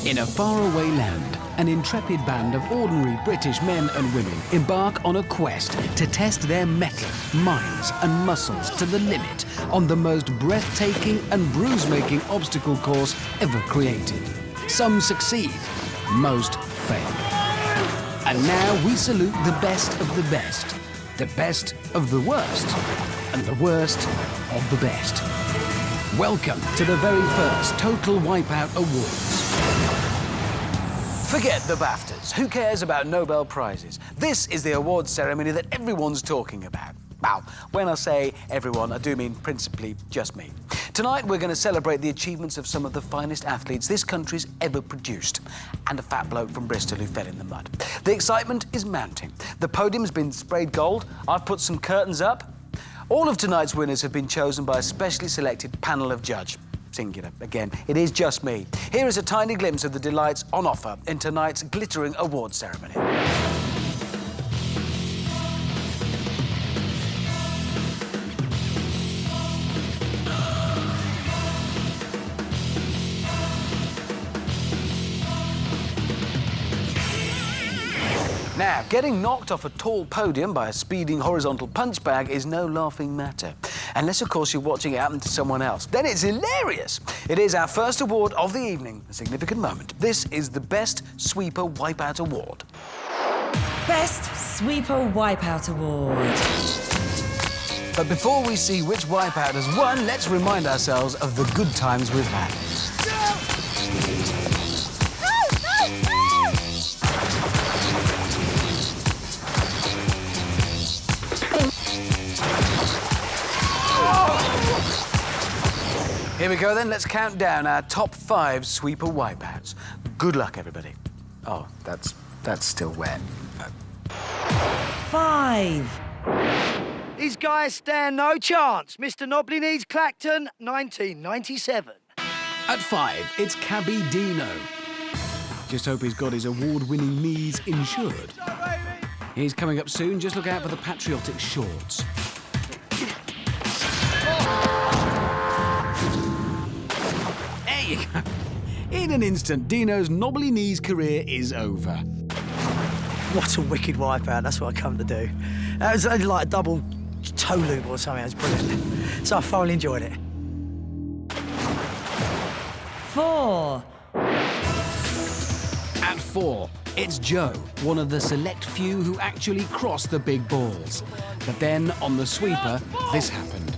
In a faraway land, an intrepid band of ordinary British men and women embark on a quest to test their mettle, minds and muscles to the limit on the most breathtaking and bruise-making obstacle course ever created. Some succeed, most fail. And now we salute the best of the best of the worst, and the worst of the best. Welcome to the very first Total Wipeout Awards. Forget the BAFTAs. Who cares about Nobel Prizes? This is the awards ceremony that everyone's talking about. Now, when I say everyone, I do mean principally just me. Tonight, we're going to celebrate the achievements of some of the finest athletes this country's ever produced, and a fat bloke from Bristol who fell in the mud. The excitement is mounting. The podium's been sprayed gold. I've put some curtains up. All of tonight's winners have been chosen by a specially selected panel of judge. Singular, again. It is just me. Here is a tiny glimpse of the delights on offer in tonight's glittering award ceremony. Now, getting knocked off a tall podium by a speeding horizontal punch bag is no laughing matter. Unless, of course, you're watching it happen to someone else. Then it's hilarious. It is our first award of the evening, a significant moment. This is the Best Sweeper Wipeout Award. Best Sweeper Wipeout Award. But before we see which wipeout has won, let's remind ourselves of the good times we've had. Here we go then, let's count down our top 5 sweeper wipeouts. Good luck, everybody. Oh, that's still wet. 5. These guys stand no chance. Mr. Knobley needs Clacton, 1997. At 5, it's Cabby Dino. Just hope he's got his award-winning knees insured. He's coming up soon, just look out for the patriotic shorts. In an instant, Dino's knobbly knees career is over. What a wicked wipeout, that's what I come to do. That was like a double toe loop or something, it was brilliant. So I thoroughly enjoyed it. 4. At 4, it's Joe, one of the select few who actually cross the big balls. But then, on the sweeper, this happened.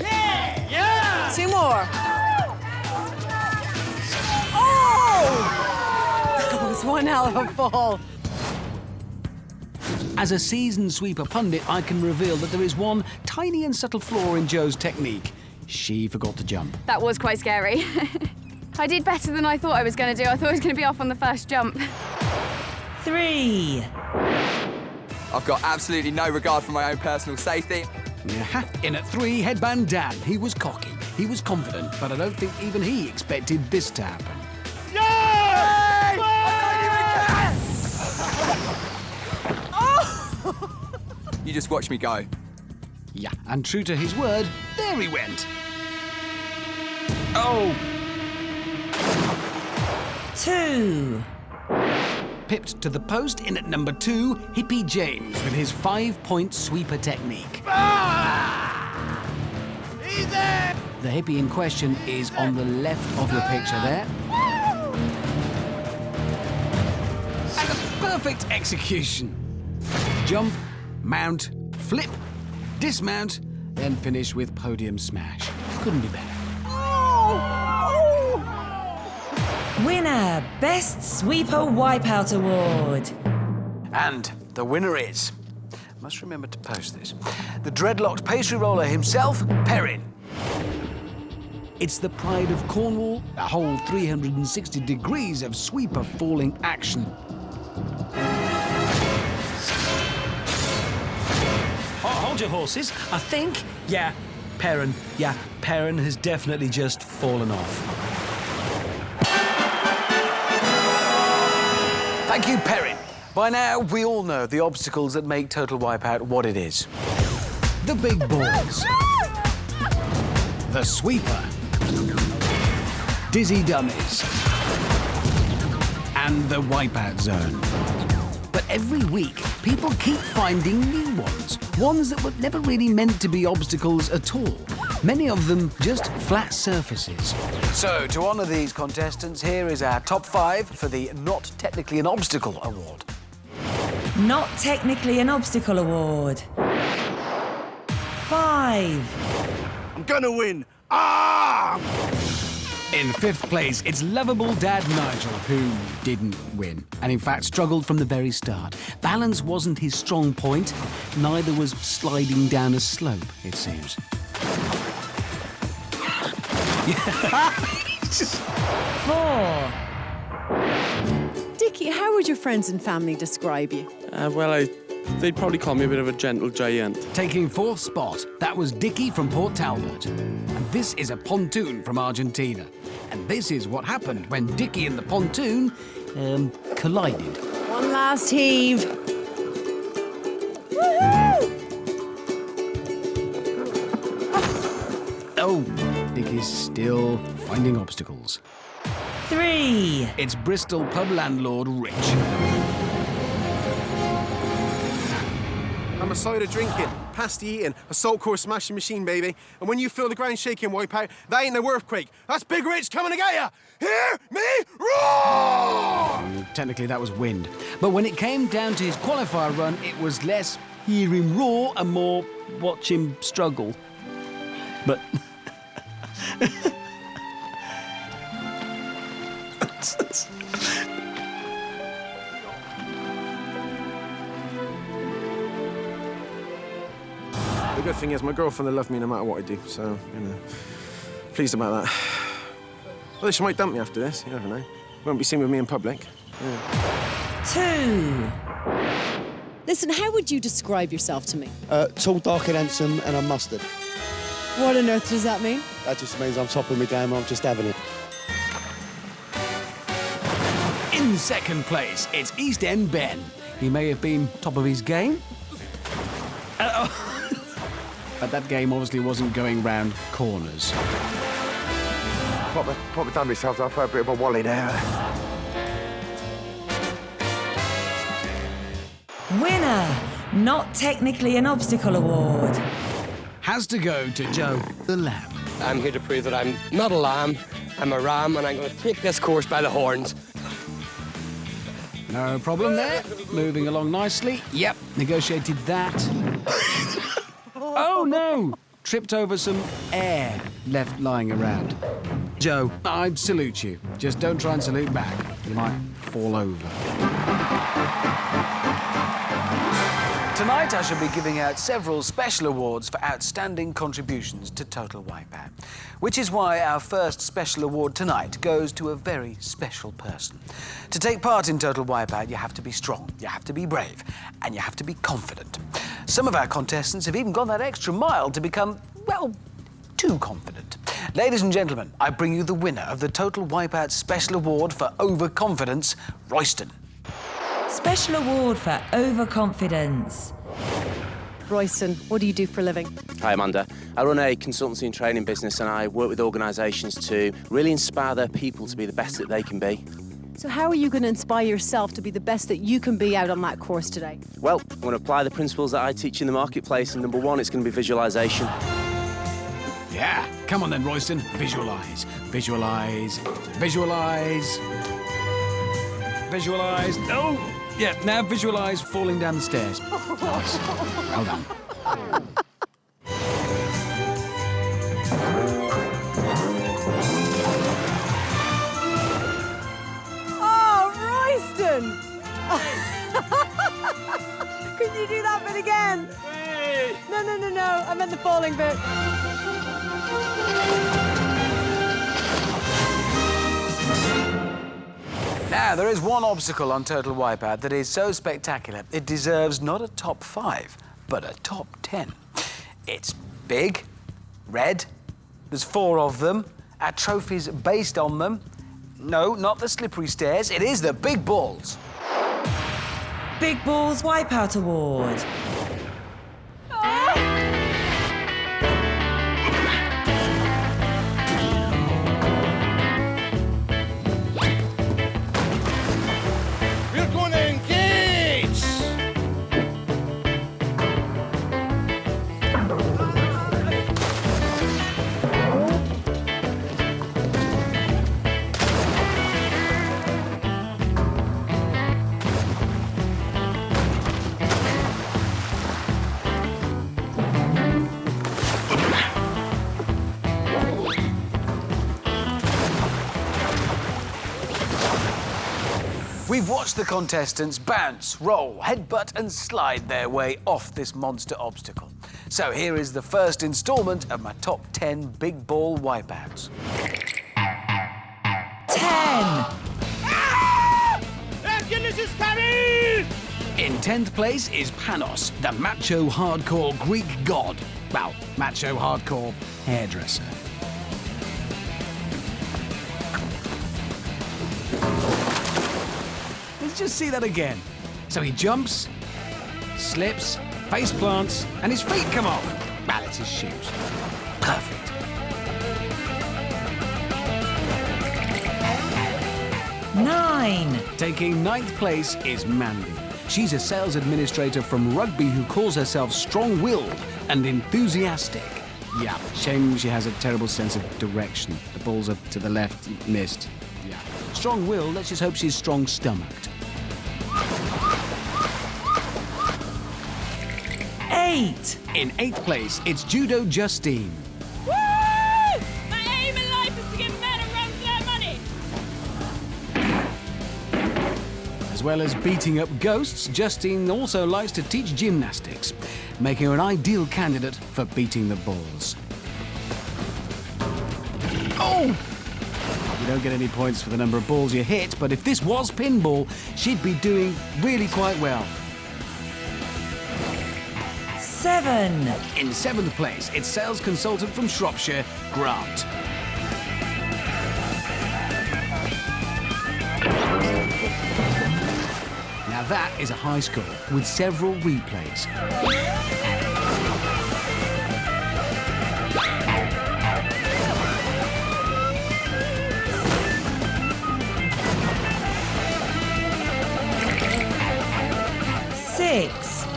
Yeah! 2 more. That was one hell of a fall. As a seasoned sweeper pundit, I can reveal that there is one tiny and subtle flaw in Joe's technique. She forgot to jump. That was quite scary. I did better than I thought I was going to do. I thought I was going to be off on the first jump. 3. I've got absolutely no regard for my own personal safety. Yeah. In at 3, headband Dan. He was cocky, he was confident, but I don't think even he expected this to happen. You just watch me go. Yeah, and true to his word, there he went. Oh! 2. Pipped to the post in at number 2, Hippie James with his 5-point sweeper technique. Easy! The hippie in question is on the left of the picture there. And a perfect execution. Jump, mount, flip, dismount, then finish with podium smash. Couldn't be better. Winner, Best Sweeper Wipeout Award. And the winner is, must remember to post this, the dreadlocked pastry roller himself, Perrin. It's the pride of Cornwall, a whole 360 degrees of sweeper falling action. Hold your horses. I think, Perrin has definitely just fallen off. Thank you, Perrin. By now, we all know the obstacles that make Total Wipeout what it is. The big balls. The sweeper. Dizzy dummies. and the Wipeout Zone. But every week, people keep finding new ones that were never really meant to be obstacles at all. Many of them just flat surfaces. So, to honour these contestants, here is our top 5 for the Not Technically an Obstacle award. Not technically an obstacle award. 5. I'm gonna win. Ah! In 5th place, it's lovable Dad Nigel, who didn't win, and in fact struggled from the very start. Balance wasn't his strong point, neither was sliding down a slope, it seems. 4. Dickie, how would your friends and family describe you? They'd probably call me a bit of a gentle giant. Taking 4th spot, that was Dickie from Port Talbot. And this is a pontoon from Argentina. And this is what happened when Dickie and the pontoon collided. One last heave. Oh, Dickie's still finding obstacles. 3. It's Bristol pub landlord Rich. I'm a cider drinking, pasty eating, a salt core smashing machine, baby. And when you feel the ground shaking, Wipeout, that ain't no earthquake. That's Big Rich coming to get ya. Hear me roar! Technically, that was wind. But when it came down to his qualifier run, it was less hear him roar and more watch him struggle. But... The good thing is my girlfriend will love me no matter what I do, so, you know, pleased about that. Well, she might dump me after this, you never know. Won't be seen with me in public. Yeah. 2. Listen, how would you describe yourself to me? Tall, dark and handsome, and I'm mustard. What on earth does that mean? That just means I'm top of my game, I'm just having it. In 2nd place, it's East End Ben. He may have been top of his game. But that game obviously wasn't going round corners. Probably done myself. I've had a bit of a wally there. Winner. Not technically an obstacle award. Has to go to Joe the Lamb. I'm here to prove that I'm not a lamb, I'm a ram, and I'm going to take this course by the horns. No problem there. Moving along nicely. Yep, negotiated that. Oh, no! Tripped over some air left lying around. Joe, I'd salute you. Just don't try and salute back. You might fall over. Tonight I shall be giving out several special awards for outstanding contributions to Total Wipeout, which is why our first special award tonight goes to a very special person. To take part in Total Wipeout, you have to be strong, you have to be brave, and you have to be confident. Some of our contestants have even gone that extra mile to become, well, too confident. Ladies and gentlemen, I bring you the winner of the Total Wipeout Special Award for Overconfidence, Royston. Special award for overconfidence. Royston, what do you do for a living? Hi, Amanda. I run a consultancy and training business, and I work with organisations to really inspire their people to be the best that they can be. So how are you going to inspire yourself to be the best that you can be out on that course today? Well, I'm going to apply the principles that I teach in the marketplace, and number 1, it's going to be visualisation. Yeah, come on then, Royston. Visualise, visualise, visualise, visualise. Oh! Yeah, now visualise falling down the stairs. Nice. Well done. Oh, Royston! Could you do that bit again? No. I meant the falling bit. Now, there is one obstacle on Total Wipeout that is so spectacular, it deserves not a top 5, but a top 10. It's big, red, there's 4 of them, our trophies based on them. No, not the slippery stairs, it is the big balls. Big Balls Wipeout Award. We've watched the contestants bounce, roll, headbutt and slide their way off this monster obstacle. So here is the first instalment of my top 10 big ball wipeouts. 10. In 10th place is Panos, the macho hardcore Greek god. Well, macho hardcore hairdresser. Let's just see that again. So he jumps, slips, face plants, and his feet come off. Well, it's his shoes. Perfect. Nine. Taking 9th place is Mandy. She's a sales administrator from rugby who calls herself strong-willed and enthusiastic. Yeah, shame she has a terrible sense of direction. The balls are to the left, missed. Yeah. Strong-willed, let's just hope she's strong-stomached. 8. In 8th place, it's Judo Justine. Woo! My aim in life is to give men a run for their money. As well as beating up ghosts, Justine also likes to teach gymnastics, making her an ideal candidate for beating the balls. Oh! You don't get any points for the number of balls you hit, but if this was pinball, she'd be doing really quite well. 7. In 7th place, it's sales consultant from Shropshire, Grant. Now that is a high score with several replays.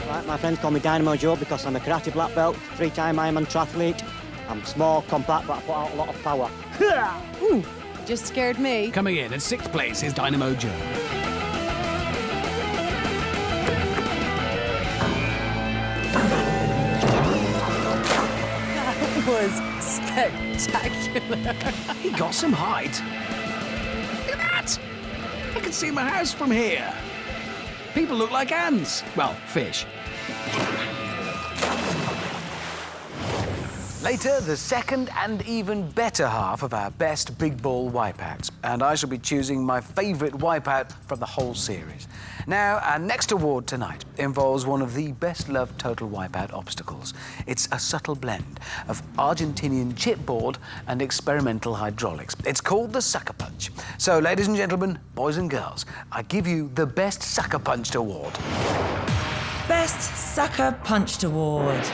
Right, my friends call me Dynamo Joe because I'm a karate black belt, 3-time Ironman triathlete. I'm small, compact, but I put out a lot of power. Ooh, just scared me. Coming in at 6th place is Dynamo Joe. That was spectacular. He got some height. Look at that! I can see my house from here. People look like ants. Well, fish. Later, the second and even better half of our best big ball wipeouts. And I shall be choosing my favourite wipeout from the whole series. Now, our next award tonight involves one of the best-loved total wipeout obstacles. It's a subtle blend of Argentinian chipboard and experimental hydraulics. It's called the Sucker Punch. So, ladies and gentlemen, boys and girls, I give you the Best Sucker Punched Award. Best Sucker Punched Award.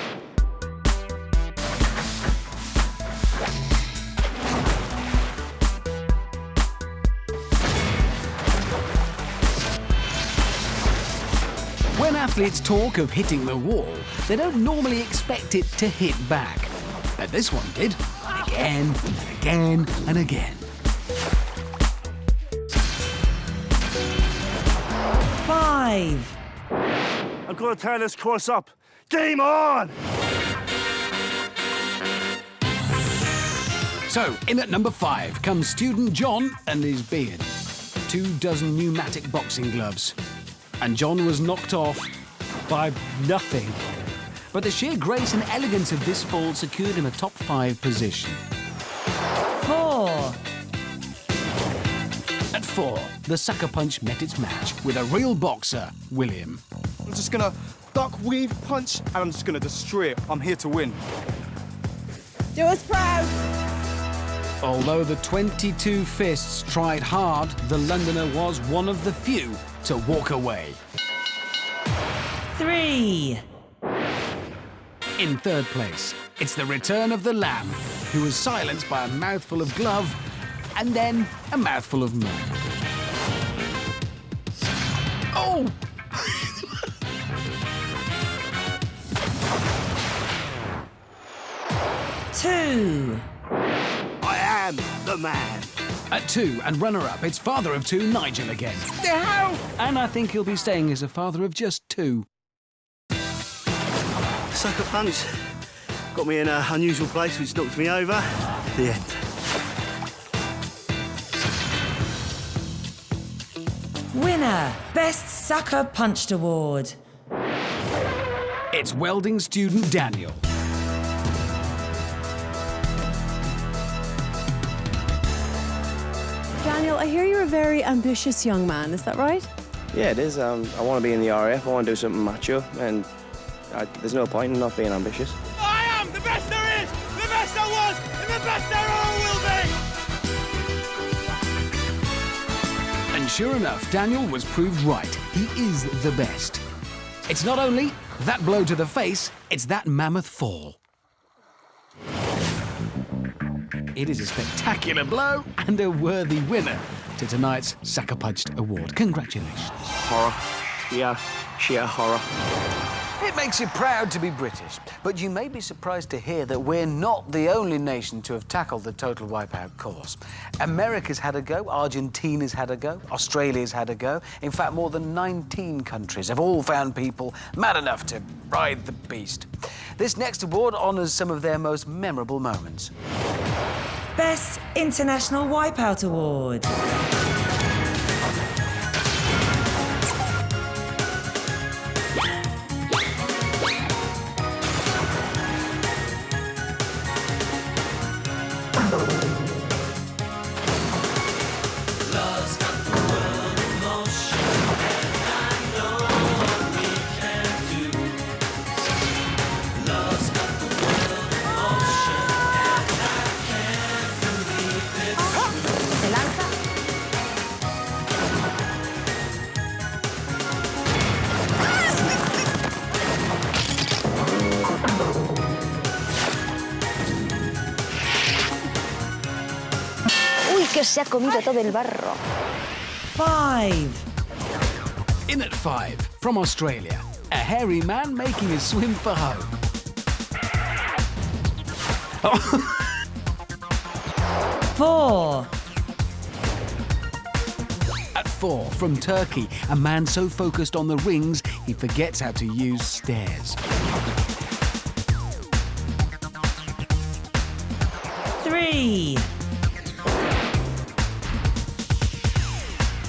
When athletes talk of hitting the wall, they don't normally expect it to hit back. But this one did. Again, and again, and again. 5. I'm going to tear this course up. Game on! So, in at number 5 comes student John and his beard. 24 pneumatic boxing gloves. And John was knocked off by nothing. But the sheer grace and elegance of this fall secured him a top 5 position. 4. At 4, the Sucker Punch met its match with a real boxer, William. I'm just gonna duck, weave, punch, and I'm just gonna destroy it. I'm here to win. Do us proud. Although the 22 fists tried hard, the Londoner was one of the few to walk away. 3. In 3rd place, it's the return of the Lamb, who was silenced by a mouthful of glove and then a mouthful of mud. Oh! 2. I am the man. At 2 and runner-up, it's father of 2, Nigel again. And I think he'll be staying as a father of just 2. Sucker punch. Got me in an unusual place which knocked me over. The end. Winner, Best Sucker Punched Award. It's welding student Daniel. Daniel, I hear you're a very ambitious young man, is that right? Yeah, it is. I want to be in the RAF. I want to do something macho, and there's no point in not being ambitious. I am the best there is, the best there was, and the best there ever will be! And sure enough, Daniel was proved right. He is the best. It's not only that blow to the face, it's that mammoth fall. It is a spectacular blow and a worthy winner to tonight's Sucker Punched Award. Congratulations. Horror. Yeah, sheer horror. It makes you proud to be British, but you may be surprised to hear that we're not the only nation to have tackled the total wipeout course. America's had a go, Argentina's had a go, Australia's had a go. In fact, more than 19 countries have all found people mad enough to ride the beast. This next award honours some of their most memorable moments. Best International Wipeout Award. Que se ha comido todo el barro. 5. In at 5, from Australia, a hairy man making a swim for home. 4. At 4, from Turkey, a man so focused on the rings, he forgets how to use stairs. 3.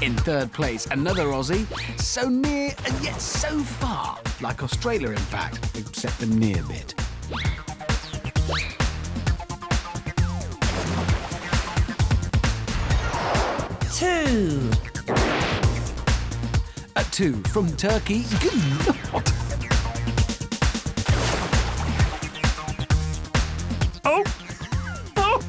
In third place, another Aussie, so near and yet so far, like Australia in fact, except the near bit. 2. At 2, from Turkey, good Lord. Oh! Oh!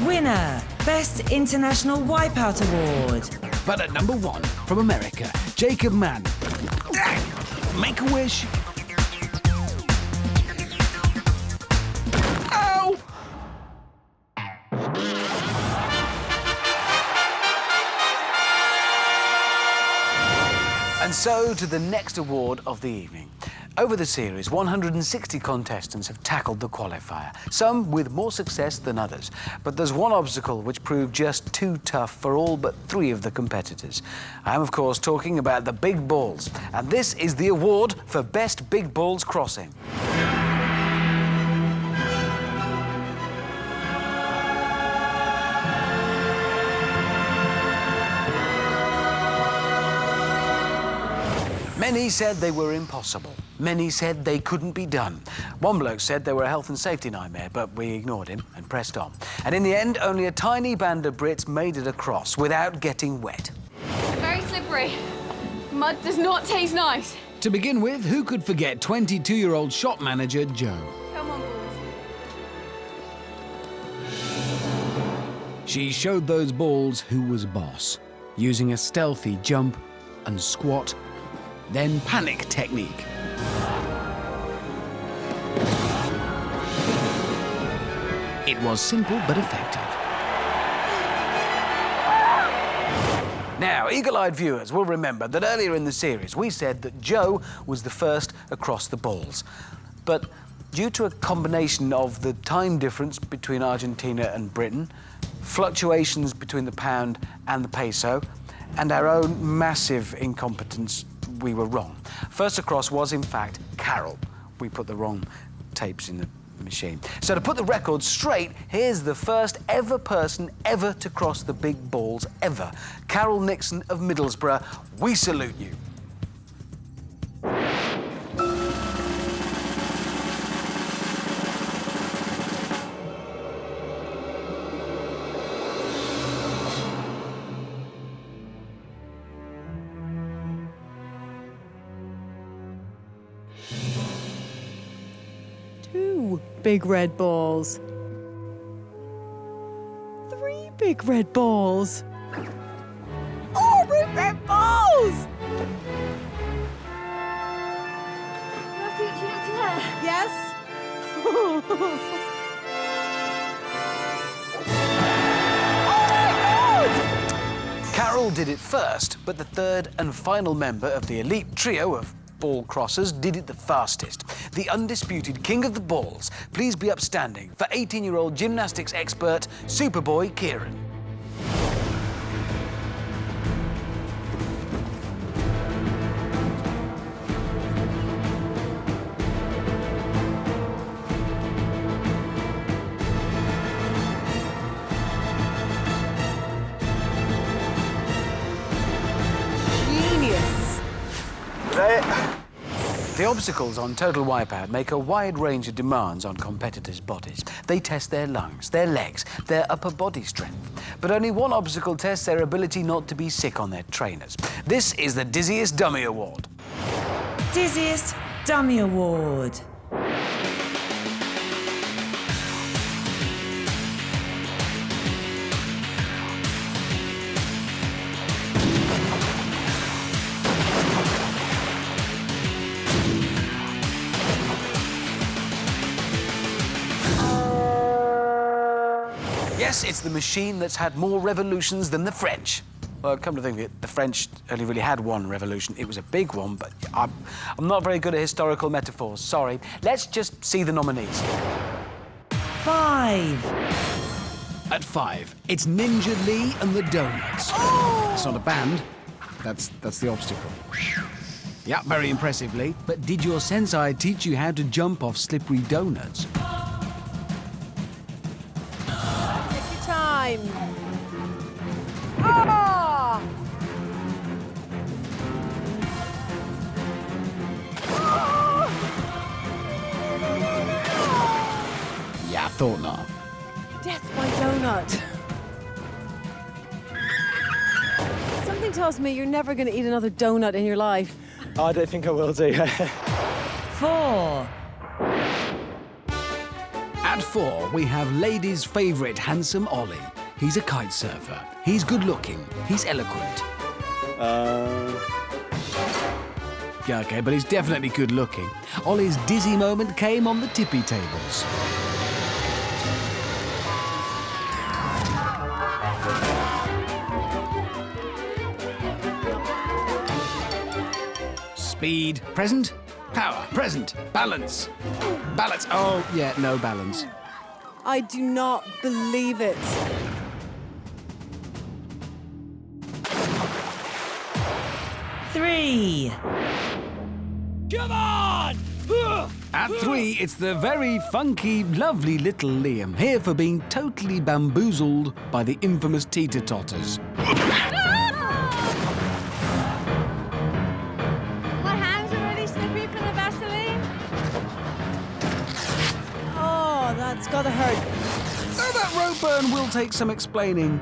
Winner, Best International Wipeout Award. But at number 1, from America, Jacob Mann. Make a wish. Ow! And so to the next award of the evening. Over the series, 160 contestants have tackled the qualifier, some with more success than others. But there's one obstacle which proved just too tough for all but 3 of the competitors. I'm, of course, talking about the big balls. And this is the award for Best Big Balls Crossing. Many said they were impossible. Many said they couldn't be done. One bloke said they were a health and safety nightmare, but we ignored him and pressed on. And in the end, only a tiny band of Brits made it across without getting wet. Very slippery. Mud does not taste nice. To begin with, who could forget 22-year-old shop manager Joe? Come on, boys. She showed those balls who was boss, using a stealthy jump and squat, then panic technique. It was simple but effective. Now, eagle-eyed viewers will remember that earlier in the series we said that Joe was the first across the balls. But due to a combination of the time difference between Argentina and Britain, fluctuations between the pound and the peso, and our own massive incompetence, we were wrong. First across was, in fact, Carol. We put the wrong tapes in the machine. So to put the record straight, here's the first ever person ever to cross the big balls ever. Carol Nixon of Middlesbrough, we salute you. Two big red balls. Three big red balls. Oh, big red balls! Yes? Carol did it first, but the third and final member of the elite trio of ball crossers did it the fastest. The undisputed king of the balls. Please be upstanding for 18-year-old gymnastics expert, Superboy Kieran. Genius. The obstacles on Total Wipeout make a wide range of demands on competitors' bodies. They test their lungs, their legs, their upper body strength. But only one obstacle tests their ability not to be sick on their trainers. This is the Dizziest Dummy Award. Dizziest Dummy Award. Yes, it's the machine that's had more revolutions than the French. Well, come to think of it, the French only really had one revolution. It was a big one, but I'm not very good at historical metaphors, sorry. Let's just see the nominees. 5. At 5, it's Ninja Lee and the Donuts. Oh! It's not a band, that's the obstacle. Yeah, very impressive, Lee. But did your sensei teach you how to jump off slippery donuts? Time. Ah! Yeah, I thought not. Death by donut. Something tells me you're never going to eat another donut in your life. I don't think I will do. 4. At 4, we have ladies' favourite, handsome Ollie. He's a kite surfer. He's good-looking. He's eloquent. Yeah, OK, but he's definitely good-looking. Ollie's dizzy moment came on the tippy tables. Speed, present. Power, present. Balance. Balance. Oh, yeah, no balance. I do not believe it. Three. Come on! At 3, it's the very funky, lovely little Liam, here for being totally bamboozled by the infamous teeter-totters. My hands are really slippery from the Vaseline. Oh, that's gotta hurt. Oh, that rope burn will take some explaining.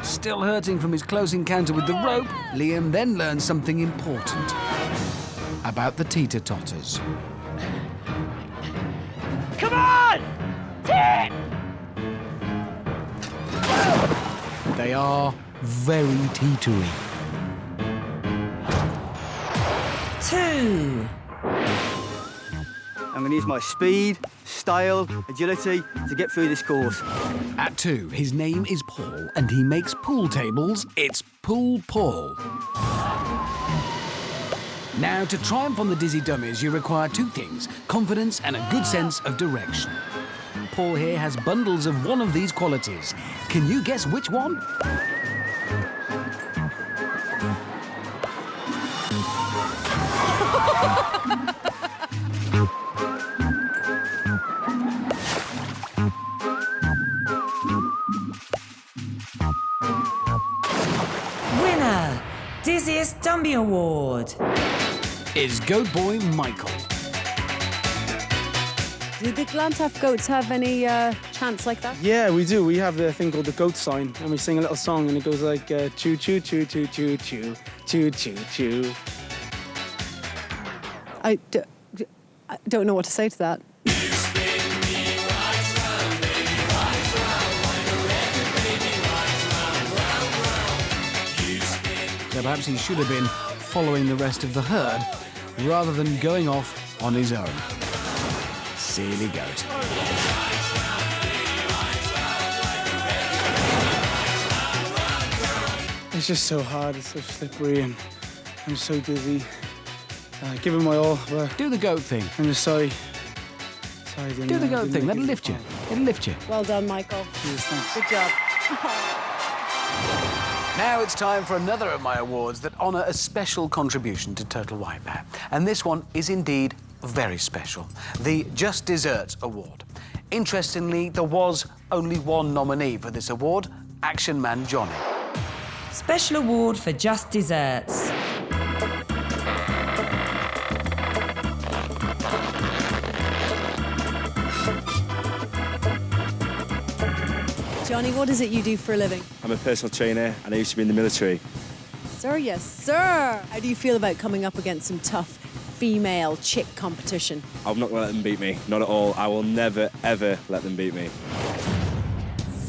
Still hurting from his close encounter with the rope, Liam then learns something important about the teeter-totters. Come on! Tip! They are very teetery. 2. I'm going to use my speed, style, agility to get through this course. At 2, his name is Paul, and he makes pool tables. It's Pool Paul. Now, to triumph on the Dizzy Dummies, you require 2 things: confidence and a good sense of direction. Paul here has bundles of one of these qualities. Can you guess which one? Dummy Award is Goat Boy Michael. Do the Glantaff goats have any chants like that? Yeah, we do. We have the thing called the goat sign, and we sing a little song, and it goes like choo choo choo choo choo choo choo choo choo. I don't know what to say to that. So perhaps he should have been following the rest of the herd rather than going off on his own. Silly goat. It's just so hard, it's so slippery, and I'm so dizzy. Give it my all, but do the goat thing. I'm just sorry. Do the goat thing, that'll lift you. It'll lift you. Well done, Michael. Cheers, thanks. Good job. Now it's time for another of my awards that honour a special contribution to Total Wipeout. And this one is indeed very special. The Just Desserts Award. Interestingly, there was only one nominee for this award, Action Man Johnny. Special Award for Just Desserts. Johnny, what is it you do for a living? I'm a personal trainer and I used to be in the military. Sir, yes, sir. How do you feel about coming up against some tough female chick competition? I'm not going to let them beat me. Not at all. I will never, ever let them beat me.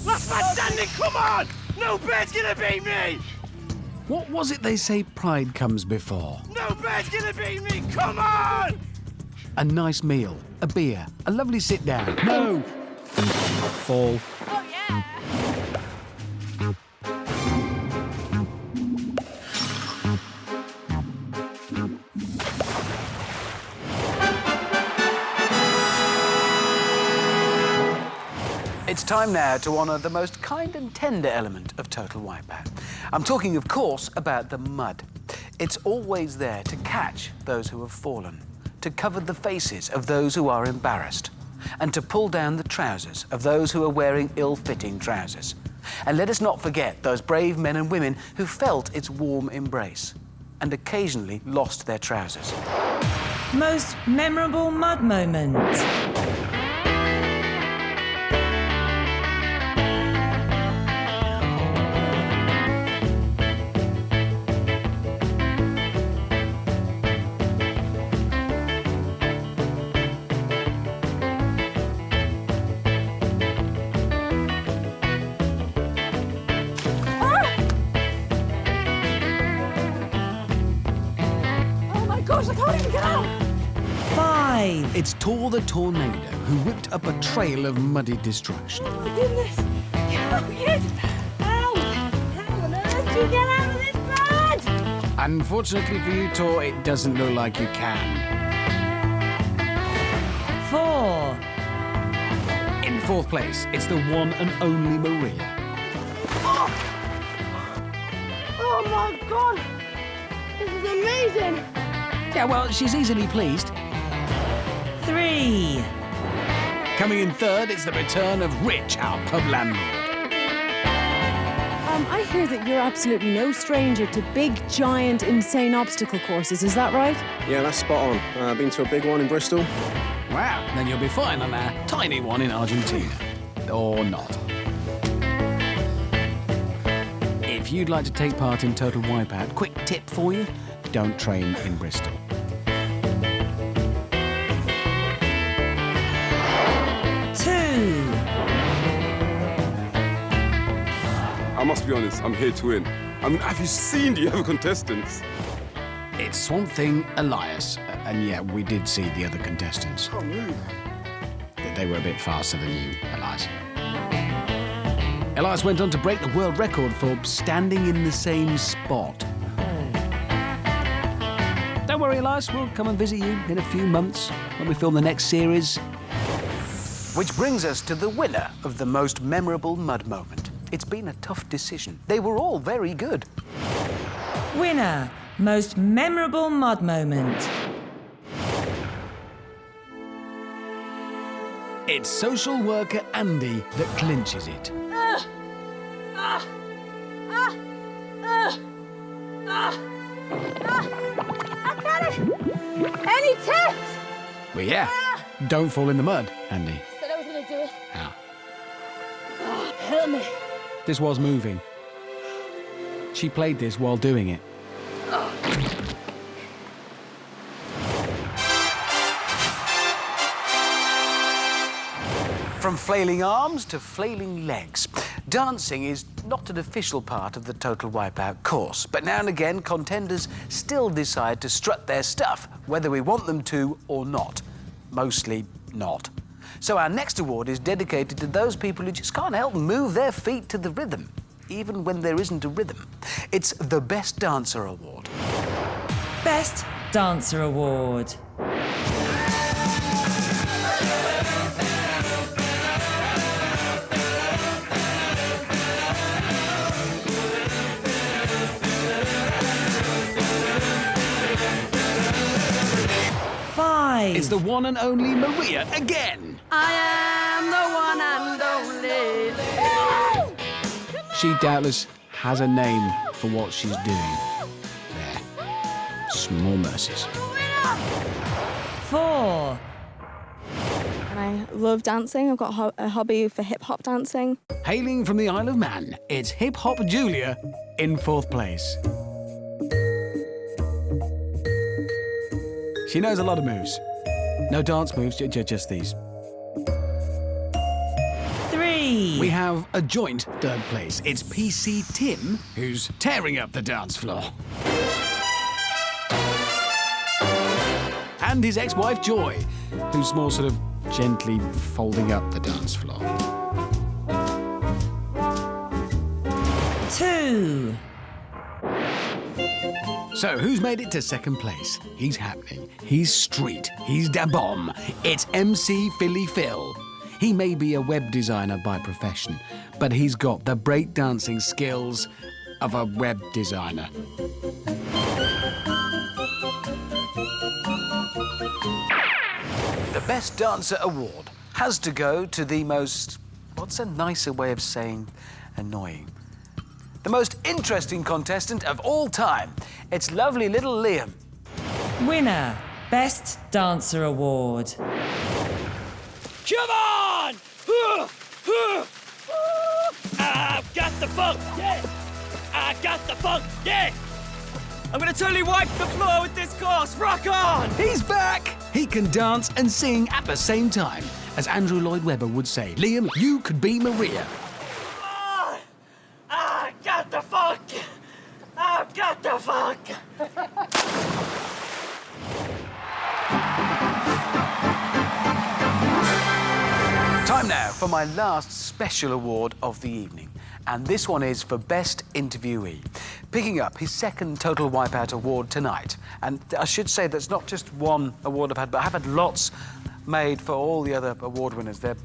Last man standing, come on! No bird's gonna beat me! What was it they say pride comes before? No bird's gonna beat me, come on! A nice meal, a beer, a lovely sit down. No! Fall. Oh, yeah! It's time now to honour the most kind and tender element of Total Wipeout. I'm talking, of course, about the mud. It's always there to catch those who have fallen, to cover the faces of those who are embarrassed, and to pull down the trousers of those who are wearing ill-fitting trousers. And let us not forget those brave men and women who felt its warm embrace and occasionally lost their trousers. Most memorable mud moment. I can't even get out! 5. It's Tor the Tornado, who whipped up a trail of muddy destruction. Oh my goodness! Oh, yes! How on earth do you get out of this mud? Unfortunately for you, Tor, it doesn't look like you can. 4. In 4th place, it's the one and only Maria. Oh my God! This is amazing! Yeah, well, she's easily pleased. 3. Coming in 3rd, it's the return of Rich, our pub landlord. I hear that you're absolutely no stranger to big, giant, insane obstacle courses. Is that right? Yeah, that's spot on. I've been to a big one in Bristol. Wow, then you'll be fine on our tiny one in Argentina. Or not. If you'd like to take part in Total Wipeout, quick tip for you, don't train in Bristol. 2. I must be honest, I'm here to win. I mean, have you seen the other contestants? It's Swamp Thing, Elias, and yeah, we did see the other contestants. Oh, really? They were a bit faster than you, Elias. Elias went on to break the world record for standing in the same spot. Don't worry, Elias, we'll come and visit you in a few months when we film the next series. Which brings us to the winner of the most memorable mud moment. It's been a tough decision. They were all very good. Winner, most memorable mud moment. It's social worker Andy that clinches it. I got it. Any tips? Well, yeah. Don't fall in the mud, Andy. Said I was gonna do it. How? Oh, help me. This was moving. She played this while doing it. From flailing arms to flailing legs, dancing is not an official part of the Total Wipeout course, but now and again contenders still decide to strut their stuff, whether we want them to or not. Mostly not. So our next award is dedicated to those people who just can't help move their feet to the rhythm, even when there isn't a rhythm. It's the Best Dancer Award. Best Dancer Award. It's the one and only Maria again. I am the one and only. She doubtless has a name for what she's doing. There. Small mercies. 4. And I love dancing. I've got a hobby for hip-hop dancing. Hailing from the Isle of Man, it's Hip Hop Julia in 4th place. She knows a lot of moves. No dance moves, just these. 3. We have a joint 3rd place. It's PC Tim, who's tearing up the dance floor. And his ex-wife Joy, who's more sort of gently folding up the dance floor. 2. So, who's made it to 2nd place? He's happening. He's street. He's da bomb. It's MC Philly Phil. He may be a web designer by profession, but he's got the breakdancing skills of a web designer. The Best Dancer Award has to go to the most, what's a nicer way of saying annoying? The most interesting contestant of all time. It's lovely little Liam. Winner, Best Dancer Award. Come on! I've got the funk, yeah! I got the funk, yeah! I'm gonna totally wipe the floor with this course, rock on! He's back! He can dance and sing at the same time. As Andrew Lloyd Webber would say, Liam, you could be Maria. I got the funk! I've got the funk! Time now for my last special award of the evening. And this one is for Best Interviewee, picking up his 2nd Total Wipeout award tonight. And I should say that's not just one award I've had, but I've had lots made for all the other award winners. They're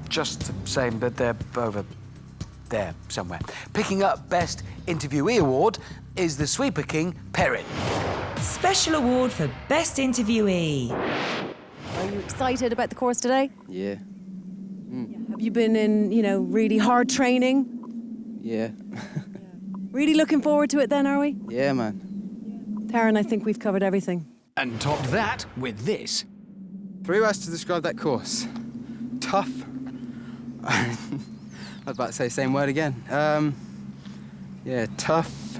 just the same, but they're over there somewhere. Picking up Best Interviewee award is the Sweeper King, Perrin. Special award for Best Interviewee. Are you excited about the course today? Yeah. Have you been in, really hard training? Yeah. Really looking forward to it then, are we? Yeah, man. Taryn, I think we've covered everything. And top that with this. 3 words to describe that course. Tough. I was about to say the same word again. Yeah, tough.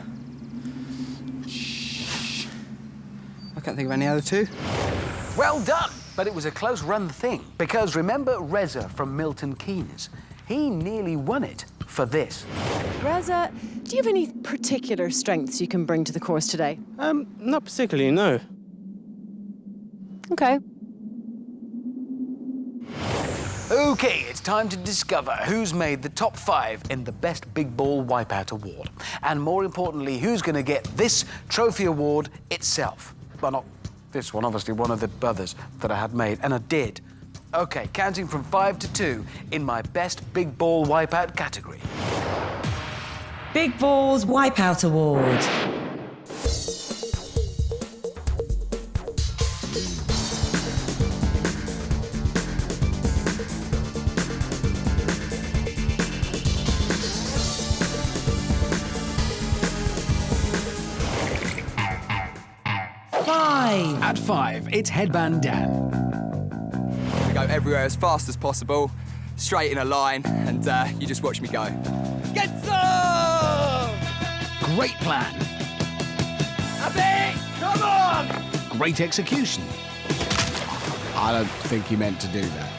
I can't think of any other 2. Well done, but it was a close run thing. Because remember Reza from Milton Keynes? He nearly won it for this. Reza, do you have any particular strengths you can bring to the course today? Not particularly, no. Okay. OK, it's time to discover who's made the top 5 in the Best Big Ball Wipeout Award. And more importantly, who's going to get this trophy award itself. Well, not this one, obviously, one of the others that I had made, and I did. OK, counting from 5 to 2 in my Best Big Ball Wipeout category. Big Balls Wipeout Award. At 5, it's Headband Dan. I go everywhere as fast as possible, straight in a line, and you just watch me go. Get some! Great plan. Abby, come on! Great execution. I don't think he meant to do that.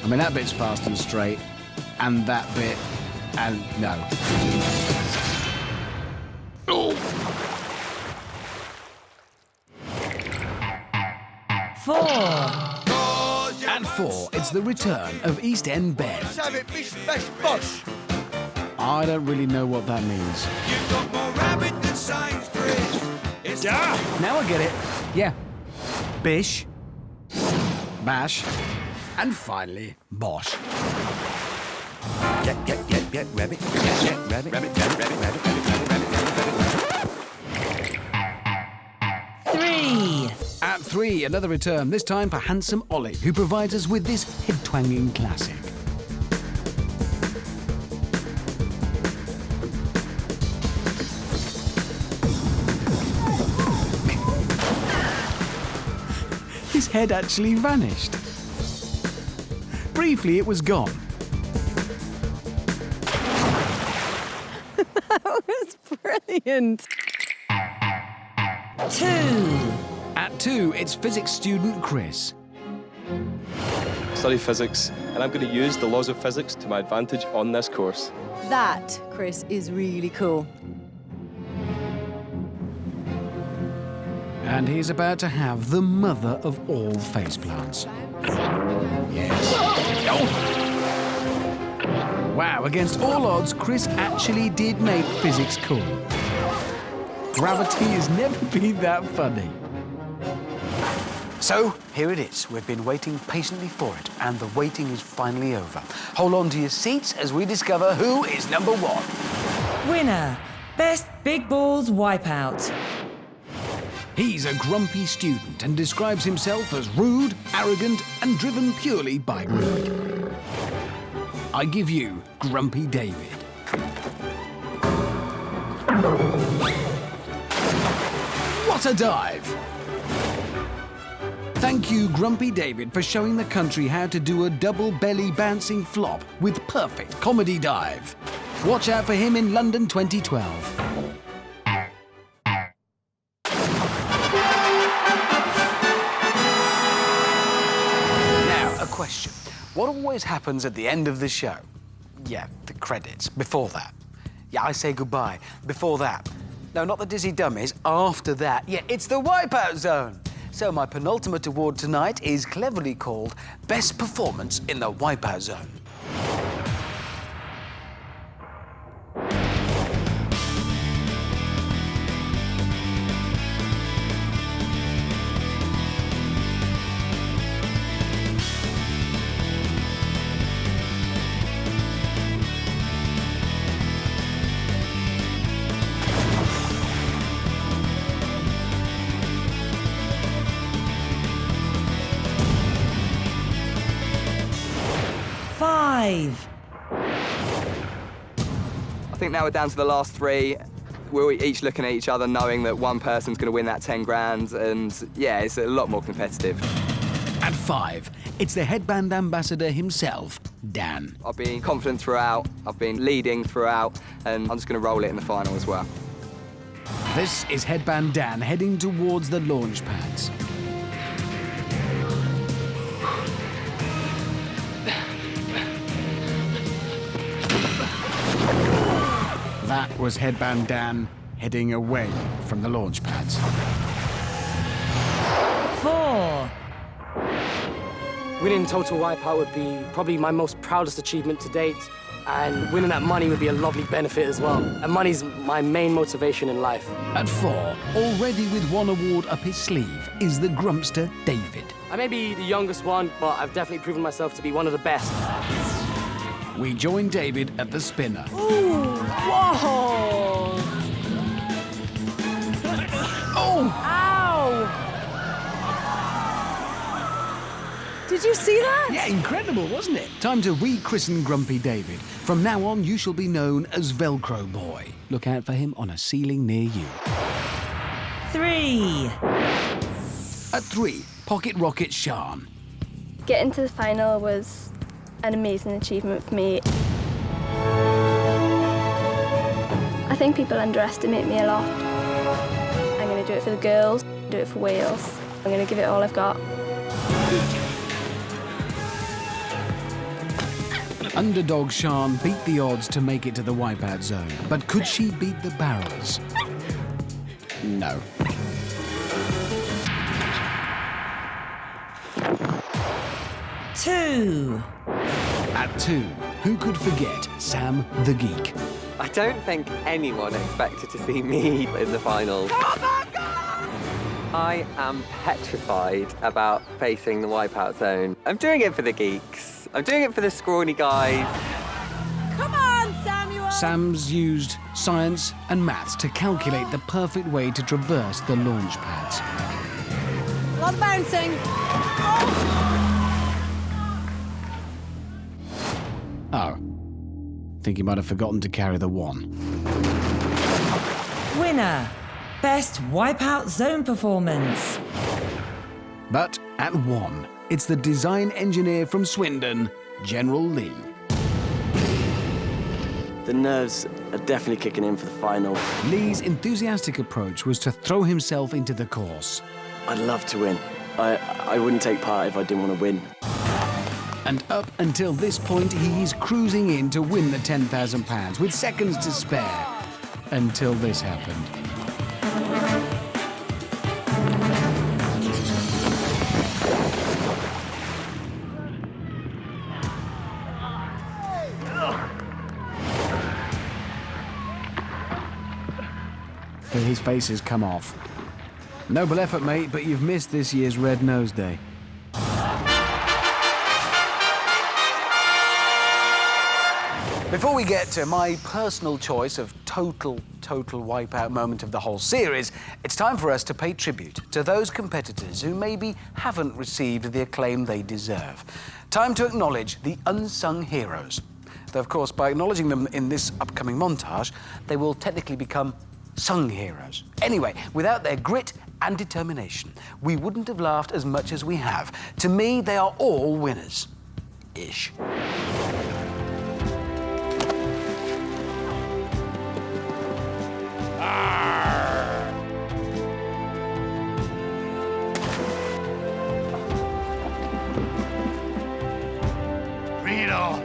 I mean, that bit's fast and straight, and that bit, and no. Oh. 4. At 4, it's the return of East End Ben. Have it, bish, bash, bosh. I don't really know what that means. You've got more rabbit than Sainsbury's. It's Now I get it. Yeah. Bish. Bash. And finally, Bosh. Get, rabbit. Get, rabbit. Rabbit. 3. At 3, another return, this time for handsome Ollie, who provides us with this head-twanging classic. His head actually vanished. Briefly, it was gone. That was brilliant. 2. At 2, it's physics student Chris. Study physics, and I'm going to use the laws of physics to my advantage on this course. That, Chris, is really cool. And he's about to have the mother of all faceplants. Yes. Oh. Wow, against all odds, Chris actually did make physics cool. Gravity has never been that funny. So, here it is. We've been waiting patiently for it, and the waiting is finally over. Hold on to your seats as we discover who is number 1. Winner. Best Big Balls Wipeout. He's a grumpy student and describes himself as rude, arrogant, and driven purely by greed. I give you Grumpy David. What a dive! Thank you, Grumpy David, for showing the country how to do a double belly bouncing flop with perfect comedy dive. Watch out for him in London 2012. Question. What always happens at the end of the show? Yeah, the credits. Before that. Yeah, I say goodbye. Before that. No, not the Dizzy Dummies. After that. Yeah, it's the Wipeout Zone. So my penultimate award tonight is cleverly called Best Performance in the Wipeout Zone. I think now we're down to the last 3. We're each looking at each other knowing that one person's going to win that 10 grand, and yeah, it's a lot more competitive. At 5, it's the headband ambassador himself, Dan. I've been confident throughout, I've been leading throughout, and I'm just going to roll it in the final as well. This is Headband Dan heading towards the launch pads. That was Headband Dan heading away from the launch pads. 4. Winning Total Wipeout would be probably my most proudest achievement to date, and winning that money would be a lovely benefit as well. And money's my main motivation in life. At 4, already with one award up his sleeve, is the Grumpster David. I may be the youngest one, but I've definitely proven myself to be one of the best. We join David at the spinner. Ooh, whoa! Oh! Ow! Did you see that? Yeah, incredible, wasn't it? Time to rechristen Grumpy David. From now on, you shall be known as Velcro Boy. Look out for him on a ceiling near you. 3. At 3, Pocket Rocket Sean. Getting to the final was an amazing achievement for me. I think people underestimate me a lot. I'm going to do it for the girls, do it for Wales. I'm going to give it all I've got. Underdog Sean beat the odds to make it to the Wipeout zone. But could she beat the barrels? No. Two. At 2, who could forget Sam the Geek? I don't think anyone expected to see me in the final. I am petrified about facing the Wipeout zone. I'm doing it for the geeks. I'm doing it for the scrawny guys. Come on, Samuel! Sam's used science and maths to calculate the perfect way to traverse the launch pads. A lot of bouncing. Oh. Think he might have forgotten to carry the 1. Winner. Best Wipeout Zone performance. But at 1, it's the design engineer from Swindon, General Lee. The nerves are definitely kicking in for the final. Lee's enthusiastic approach was to throw himself into the course. I'd love to win. I wouldn't take part if I didn't want to win. And up until this point, he's cruising in to win the £10,000 with seconds to spare. Until this happened. His face has come off. Noble effort, mate, but you've missed this year's Red Nose Day. Before we get to my personal choice of total wipeout moment of the whole series, it's time for us to pay tribute to those competitors who maybe haven't received the acclaim they deserve. Time to acknowledge the unsung heroes. Though, of course, by acknowledging them in this upcoming montage, they will technically become sung heroes. Anyway, without their grit and determination, we wouldn't have laughed as much as we have. To me, they are all winners. Ish. Bring it on.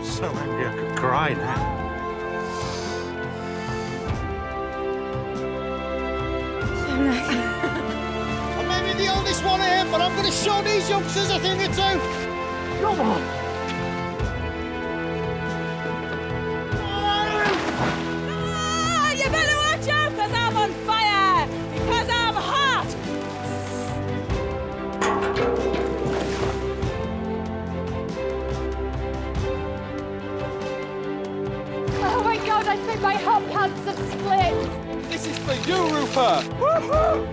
So angry I could cry now. I may be the oldest one here, but I'm going to show these youngsters a thing or two. Come on. Ah, you better watch out, because I'm on fire. Because I'm hot. Oh my God, I think my hot pants have split. This is for you, Rupert. Woohoo!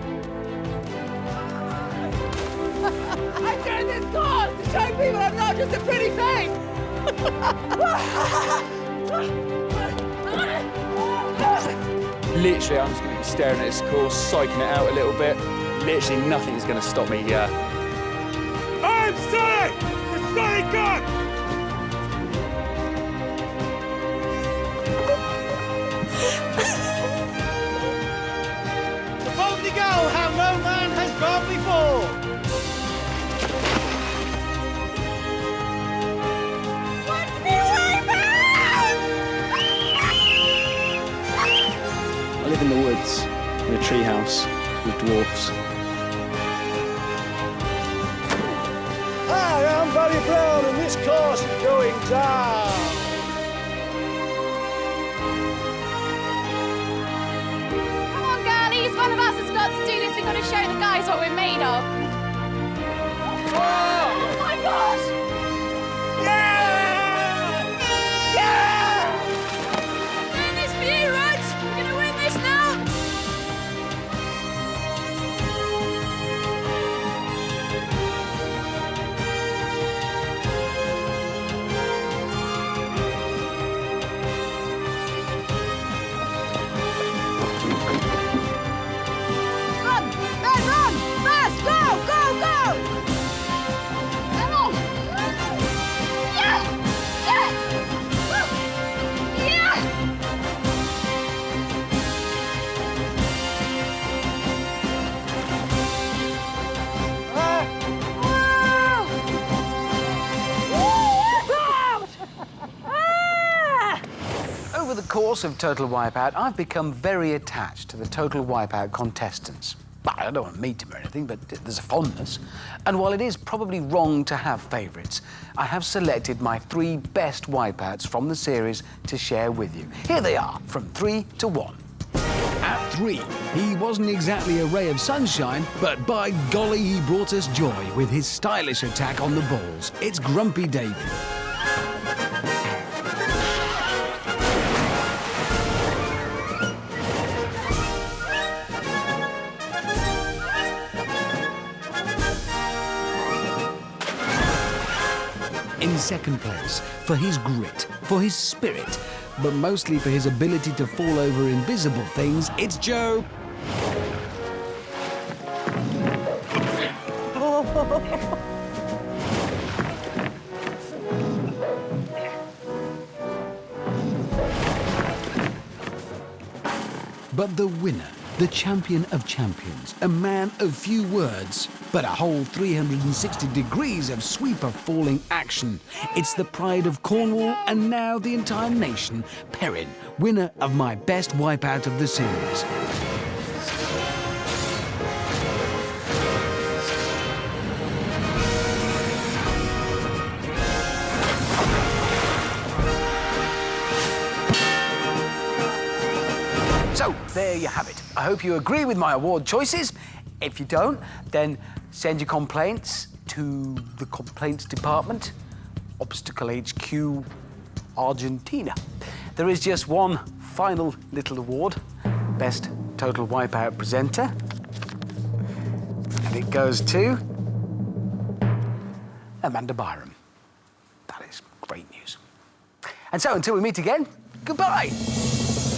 I'm doing this course to show people I'm not just a pretty face. Literally, I'm just going to be staring at this course, psyching it out a little bit. Literally, nothing's going to stop me here. I'm Sonic! The Sonic God! The boldly go how no man has gone before. I live in the woods, in a tree house with dwarfs. Hi, I'm Barry Brown, and this course is going down. Come on, girlies, one of us has got to do this. We've got to show the guys what we're made of. Oh my gosh! Yeah! Yeah! I'm doing this for you, Rog. We're going to win this now. course of Total Wipeout, I've become very attached to the Total Wipeout contestants. Well, I don't want to meet them or anything, but there's a fondness. And while it is probably wrong to have favourites, I have selected my 3 best wipeouts from the series to share with you. Here they are, from 3 to 1. At 3, he wasn't exactly a ray of sunshine, but by golly, he brought us joy with his stylish attack on the balls. It's Grumpy David. In second place, for his grit, for his spirit, but mostly for his ability to fall over invisible things, it's Joe. But the winner, the champion of champions, a man of few words, but a whole 360 degrees of sweeper falling action. It's the pride of Cornwall and now the entire nation, Perrin, winner of my best wipeout of the series. So, there you have it. I hope you agree with my award choices. If you don't, then send your complaints to the complaints department, Obstacle HQ, Argentina. There is just one final little award, Best Total Wipeout Presenter. And it goes to Amanda Byram. That is great news. And so, until we meet again, goodbye.